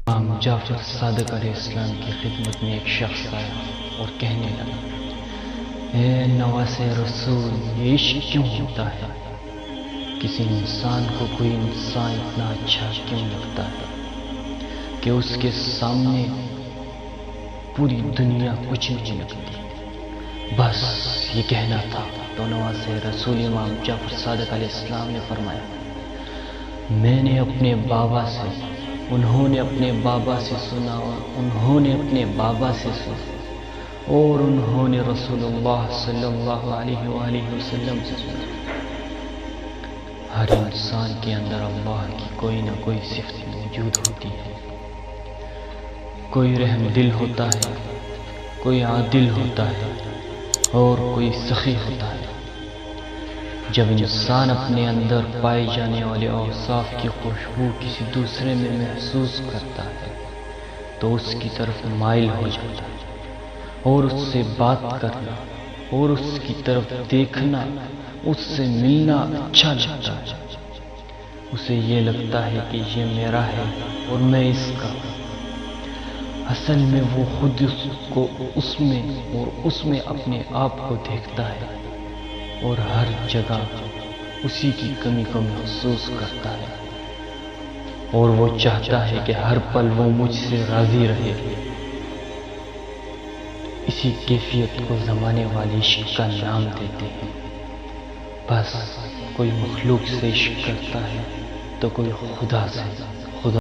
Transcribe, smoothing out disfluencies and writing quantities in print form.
امام جعفر صادق علیہ السلام کی خدمت میں ایک شخص آیا اور کہنے لگا، اے نواسے رسول، یہ عشق کیوں ہوتا ہے؟ کسی انسان کو کوئی انسان اتنا اچھا کیوں لگتا ہے کہ اس کے سامنے پوری دنیا کچھ نہیں لگتی؟ بس یہ کہنا تھا تو نواسے رسول امام جعفر صادق علیہ السلام نے فرمایا، میں نے اپنے بابا سے، انہوں نے اپنے بابا سے سنا، اور انہوں نے اپنے بابا سے سنا، اور انہوں نے رسول اللہ صلی اللہ علیہ وآلہ وسلم سے سنا۔ ہر انسان کے اندر اللہ کی کوئی نہ کوئی صفت موجود ہوتی ہے۔ کوئی رحم دل ہوتا ہے، کوئی عادل ہوتا ہے، اور کوئی سخی ہوتا ہے۔ جب انسان اپنے اندر پائے جانے والے اوصاف کی خوشبو کسی دوسرے میں محسوس کرتا ہے تو اس کی طرف مائل ہو جاتا ہے، اور اس سے بات کرنا اور اس کی طرف دیکھنا، اس سے ملنا اچھا لگتا ہے۔ اسے یہ لگتا ہے کہ یہ میرا ہے اور میں اس کا۔ اصل میں وہ خود اس میں اور اس میں اپنے آپ کو دیکھتا ہے، اور ہر جگہ اسی کی کمی کو محسوس کرتا ہے، اور وہ چاہتا ہے کہ ہر پل وہ مجھ سے راضی رہے۔ اسی کیفیت کو زمانے والے عشق کا نام دیتے ہیں۔ بس کوئی مخلوق سے عشق کرتا ہے تو کوئی خدا سے۔